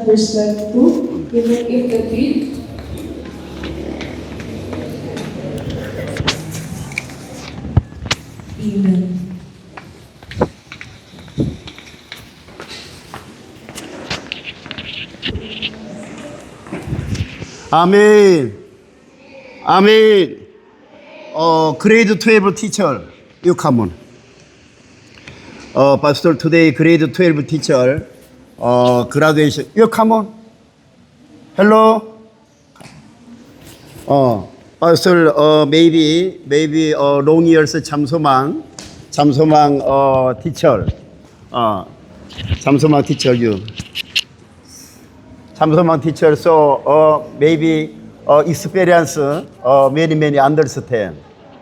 1 verse 22, even if the deed Amen. 아멘. 아멘. grade 12 teacher, you come on. Pastor, today grade 12 teacher, graduation, you come on. Hello. Pastor, maybe long years 잠소망 teacher, 잠소망 teacher you. 잠소망 teacher, so maybe experience many understand.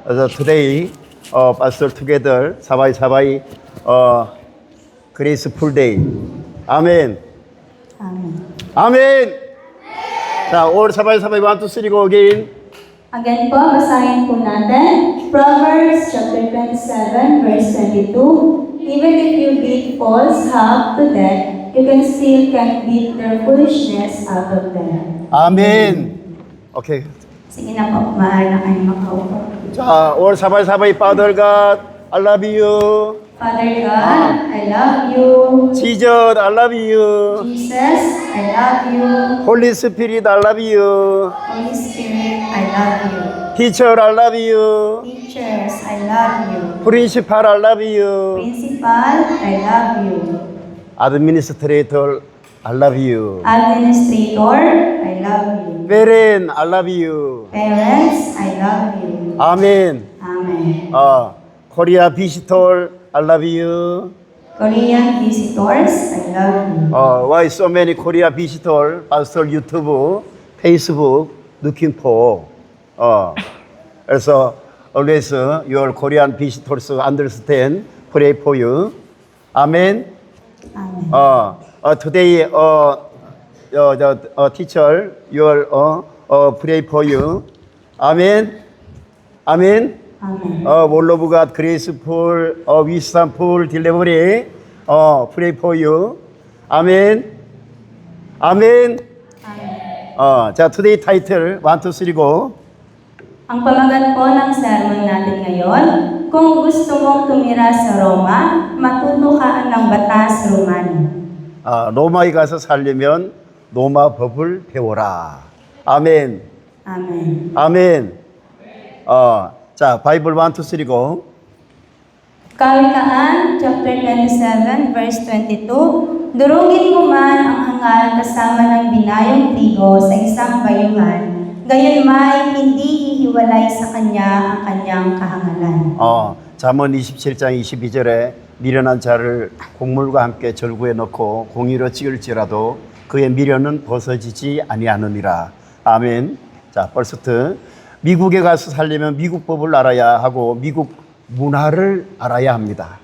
So today, pastor together, 사바이, graceful day. 아멘. 아멘. 자, all 사바이 1, 2, 3 go again. Again po, basahin po natin. Proverbs chapter 27, verse 22. Even if you beat false half to death, you can beat their foolishness out of them. 아멘. 오케이. Sige na po, maaari na kayo makaupo. 자, all 사바이 Father God, I love you. Father God, I love you. Jesus, I love you. Jesus, I love you. Holy Spirit, I love you. Holy Spirit, I love you. Teacher, I love you. Teachers, I love you. Principal, I love you. Principal, I love you. Administrator, I love you. Administrator, I love you. Parent, I love you. Parents, I love you. 아멘. Amen. Korea visitor, I love you. Korean visitors, I love you. Why so many Korea visitor, Pastor YouTube, Facebook looking for? 그래서 always your Korean visitors understand, pray for you. Amen. Amen. Today, the teacher, your pray for you. Amen. Amen. Amen. Word of God, graceful, wisdomful delivery. Pray for you. Amen. Amen. Amen. 자, today title 1, 2, 3 go. Ang pamagat po ng sermon natin ngayon, kung gusto mong tumira sa Roma, matuto ka ng batas Romano. 로마에 가서 살려면 로마 법을 배워라. 아멘. Amen. 아멘. 자, 바이블 1, 2, 3 go. Kawikaan, chapter 27, verse 22, durugin mo man ang hangal kasama ng binayong trigo sa isang bayuhan, gayon may hindi hihiwalay sa kanya ang kanyang kahangalan. 잠언 27장 22절에 미련한 자를 곡물과 함께 절구에 넣고 공의로 찍을지라도 그의 미련은 벗어지지 아니하느니라. 아멘. 자, 퍼스트 미국에 가서 살려면 미국 법을 알아야 하고 미국 문화를 알아야 합니다.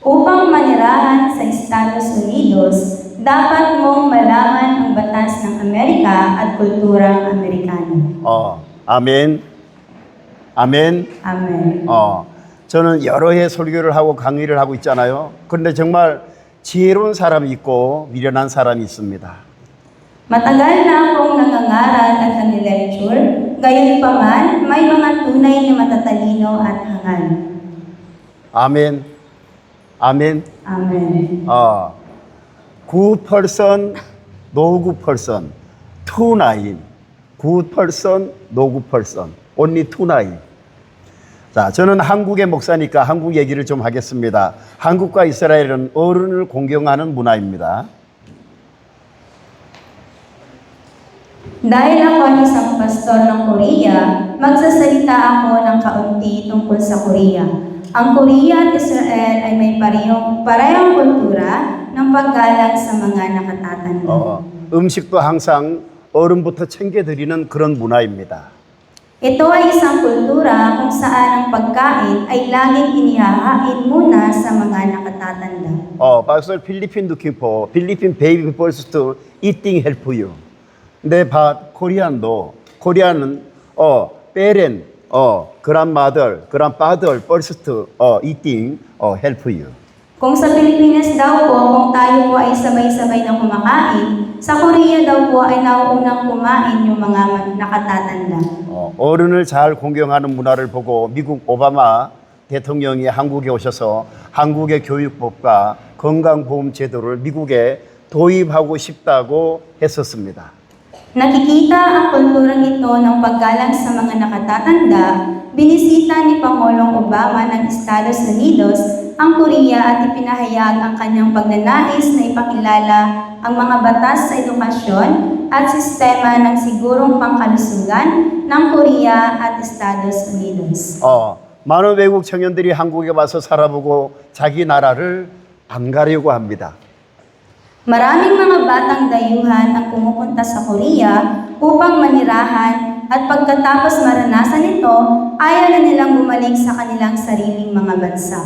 Upang manirahan sa Estados Unidos, dapat mong malaman ang batas ng Amerika at kulturang Amerikano. 아멘. 아멘. Amen. 저는 여러 해 설교를 하고 강의를 하고 있잖아요. 그런데 정말 지혜로운 사람이 있고 미련한 사람이 있습니다. Matagal na akong nangangaral at nag-lecture, gayon pa man, may mga tunay na matatalino at hangal. 아멘. 아멘. Amen. Good person, no good person. 2-9. Good person, no good person. Only 2-9. 자, 저는 한국의 목사니까 한국 얘기를 좀 하겠습니다. 한국과 이스라엘은 어른을 공경하는 문화입니다. Dahil ako ay isang pastor ng Korea, magsasalita ako ng kaunti tungkol sa Korea. Ang Korea at Israel ay may parehong kultura ng paggalang sa mga nakatatanda. 음식도 항상 어른부터 챙겨드리는 그런 문화입니다. Ito ay isang kultura kung saan ang pagkain ay laging inihahain muna sa mga nakatatanda. Pastor Philippine looking for Philippine baby first eating help you. 근데 코리아는 parent, grandmother, grandfather first eating help you. Kung sa Pilipinas daw po, kung tayo po ay sabay-sabay na kumakain, sa Korea daw po ay nauunang kumain yung mga nakatatanda. 어른을 잘 공경하는 문화를 보고 미국 오바마 대통령이 한국에 오셔서 한국의 교육법과 건강보험 제도를 미국에 도입하고 싶다고 했었습니다. Nakikita ang kulturang ito ng paggalang sa mga nakatatanda, binisita ni Pangulong Obama ng Estados Unidos ang Korea at ipinahayag ang kanyang pagnanais na ipakilala ang mga batas sa edukasyon at sistema ng sigurong pangkalusugan ng Korea at Estados Unidos. 많은 외국 청년들이 한국에 와서 살아보고 자기 나라를 안 가려고 합니다. Maraming mga batang dayuhan ang pumupunta sa Korea upang manirahan at pagkatapos maranasan ito, ayaw na nilang bumalik sa kanilang sariling mga bansa.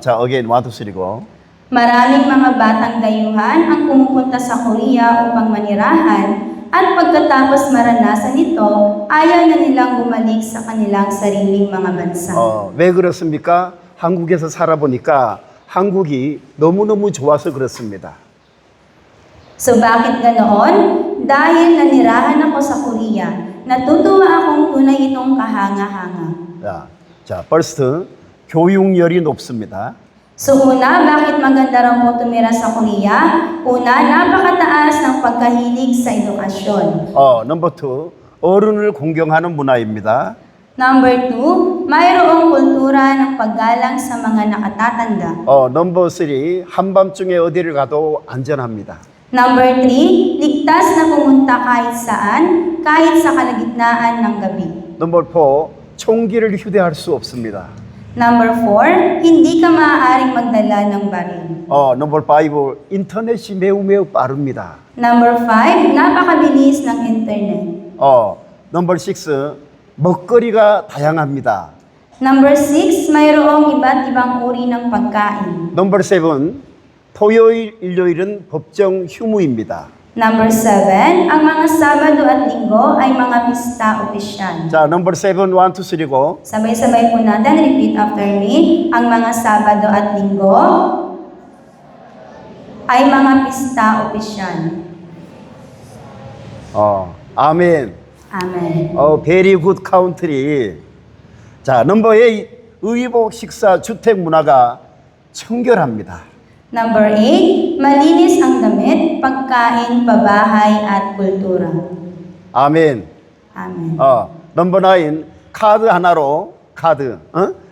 자, again, 1, 2, 3, go. Maraming mga batang dayuhan ang pumupunta sa Korea upang manirahan at pagkatapos maranasan ito, ayaw na nilang bumalik sa kanilang sariling mga bansa. 왜 그렇습니까? 한국에서 살아보니까 한국이 너무너무 좋아서 그렇습니다. So bakit ganoon? Dahil nanirahan ako sa Korea, natutuwa akong tunay itong kahanga-hanga. 자, first, 교육열이 높습니다. So una, bakit maganda raw po tumira sa Korea? Una, napakataas ng pagkahilig sa edukasyon. number 2, 어른을 공경하는 문화입니다. Number 2, mayroong kultura ng paggalang sa mga nakatatanda. number 3, 한밤중에 어디를 가도 안전합니다. Number 3, ligtas na pumunta kahit saan, kahit sa kalagitnaan ng gabi. number 4, 총기를 휴대할 수 없습니다. Number 4, hindi ka maaaring magdala ng baril. number 5, 인터넷이 매우 빠릅니다. Number 5, napakabilis ng internet. number 6, 먹거리가 다양합니다. Number 6, mayroong iba't ibang uri ng pagkain. number 7, 토요일, 일요일은 법정 휴무입니다. Number 7, ang mga Sabado at Linggo ay mga pista opisyal. 자, number 7, 1, 2, 3, go. Sabay-sabay po natin, repeat after me. Ang mga Sabado at Linggo ay mga pista opisyal. 아멘. Amen. very good country. 자, 넘버 8, 의복, 식사, 주택 문화가 청결합니다. Number 8, malinis ang damit, pagkain, pabahay at kultura. 아멘. Amen. 넘버 9, 카드 하나로,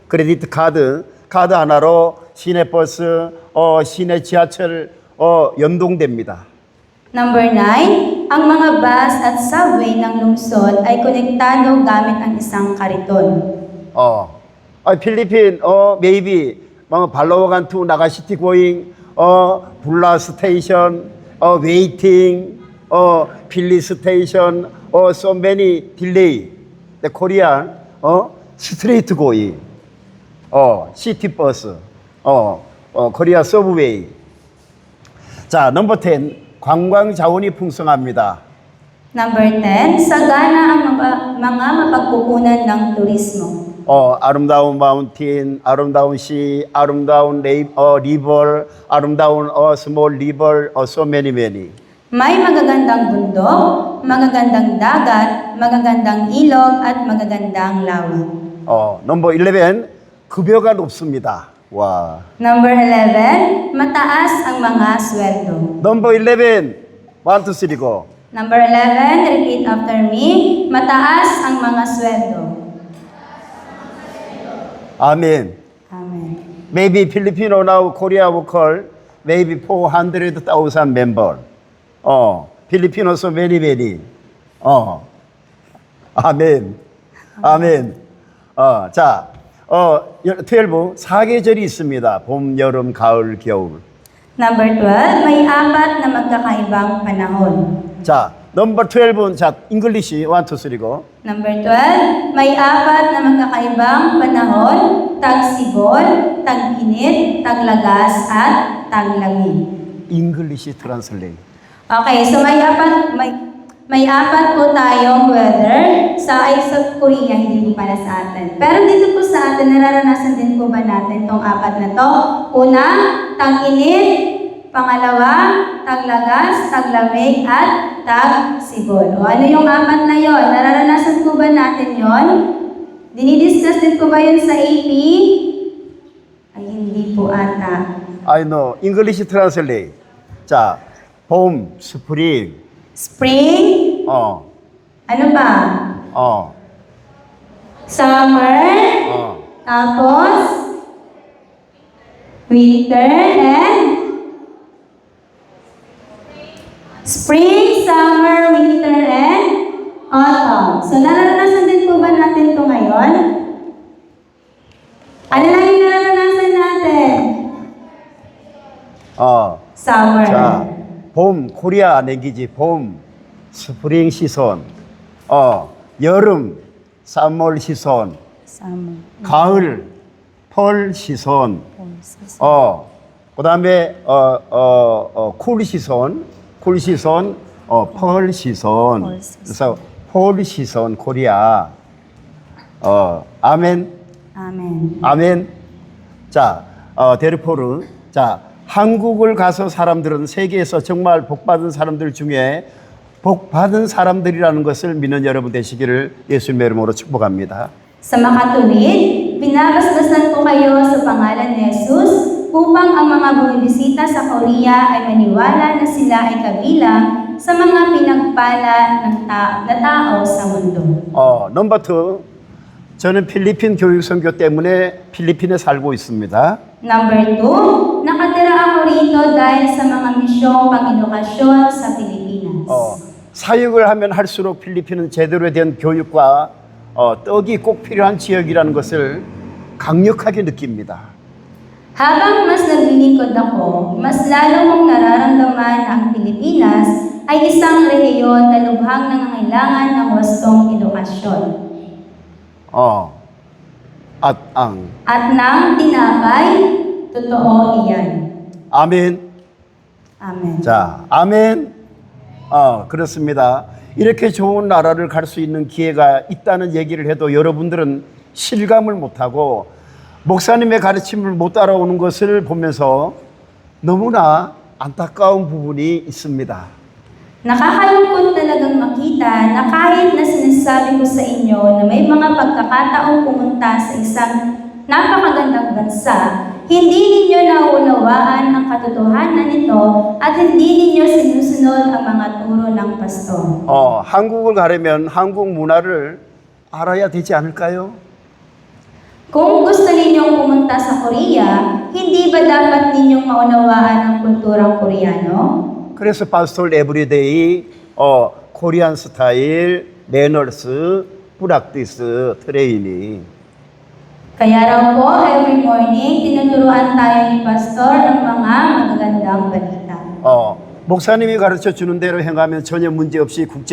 크레디트 카드 하나로 시내버스, 시내 지하철, 연동됩니다. Number 9, ang mga bus at subway ng lungsod ay konektado gamit ang isang kariton. 필리핀, maybe, mga 발로간 투 나가시티 고잉, 불라 스테이션, 웨이팅, 필리 스테이션, so many delay. The Korean, 스트레이트 고잉, 시티 버스, 코리아 서브웨이. 자, 넘버 10, 관광 자원이 풍성합니다. Number 10, sagana ang mga mapagkukunan ng turismo. 아름다운 마운틴, 아름다운 시, 아름다운 리버, 아름다운 스몰 리버, so many. May magagandang bundok, magagandang dagat, magagandang ilog at magagandang lawa. 넘버 11, 급여가 높습니다. 와. Number 11, mataas ang mga sweldo. 넘버 11, 1, 2, 3, go. Number 11, repeat after me, mataas ang mga sweldo. 아멘. Amen. Maybe Filipino now Korea will call maybe 400,000 member. Filipino so many. 아멘. 자, 12, 사계절이 있습니다. 봄, 여름, 가을, 겨울. Number 12, may apat na magkakaibang panahon. 자, 넘버 12는 자, English 1, 2, 3, go. Number 12, may apat na magkakaibang panahon, tag-sibol, tag-init, taglagas, at taglamig. English translate. Okay, so may May 4 po tayong weather. Sa Korea, hindi po para sa atin. Pero dito po sa atin, nararanasan din po ba natin itong 4 na to? Una, tag-init. Pangalawa, taglagas, taglamig, at tagsibol. O ano yung 4 na yon? Nararanasan po ba natin yon? Dinidiscuss din po ba yun sa AP? Ay, hindi po ata. I know. English translate. 자, 봄, 스프링. Spring, ano pa? Summer, tapos winter, and spring, summer, winter, and autumn. So, nararanasan din po ba natin ito ngayon? Ano lang yung nararanasan natin? Summer. 자, 봄, 코리아 내기지, 봄, 스프링 시선. 여름, 썸머 시선. Summer. 가을, 펄 시선. 그 다음에, 쿨 시선, 쿨 시선, 펄 시선. 그래서 폴 시선, 코리아. 아멘. Amen. 아멘. 자, 데르포르. 자, 한국을 가서 사람들은 세계에서 정말 복받은 사람들 중에 복받은 사람들이라는 것을 믿는 여러분 되시기를 예수님의 이름으로 축복합니다. Sa makatuwid, binabasbasan ko kayo sa pangalan ni Jesus upang ang mga bumibisita sa Korea ay maniwala na sila ay kabilang sa mga pinagpala na tao sa mundo. 넘버 2. 저는 필리핀 교육 선교 때문에 필리핀에 살고 있습니다. Number 2, nakatira ako rito dahil sa mga misyong pang-edukasyon sa Pilipinas. 사역을 하면 할수록 필리핀은 제대로 된 교육과 떡이 꼭 필요한 지역이라는 것을 강력하게 느낍니다. Habang mas naglilingkod ako, mas lalo kong nararamdaman na ang Pilipinas ay isang rehiyon na lubhang nangangailangan ng wastong edukasyon. At nang tinapay, totoo iyan. 아멘. Amen. 자, 아멘. 그렇습니다. 이렇게 좋은 나라를 갈 수 있는 기회가 있다는 얘기를 해도 여러분들은 실감을 못하고 목사님의 가르침을 못 따라오는 것을 보면서 너무나 안타까운 부분이 있습니다. Nakakalungkot talagang makita na kahit na sinasabi ko sa inyo na may mga pagkakataong pumunta sa isang napakagandang bansa, hindi ninyo nauunawaan ang katotohanan nito at hindi ninyo sinusunod ang mga turo ng pastor. 한국을 가려면 한국 문화를 알아야 되지 않을까요? Kung gusto ninyong pumunta sa Korea, hindi ba dapat ninyong maunawaan ang kulturang Koreano? 그래서 파스톨 에브리데이 코리안 스타일 매너스 프락티스 트레이닝. Kaya raw po, every morning, tinuturuan tayo ni Pastor ng mga magagandang balita. 목사님이 가르쳐 주는 대로 행하면 전혀 문제 없이 국제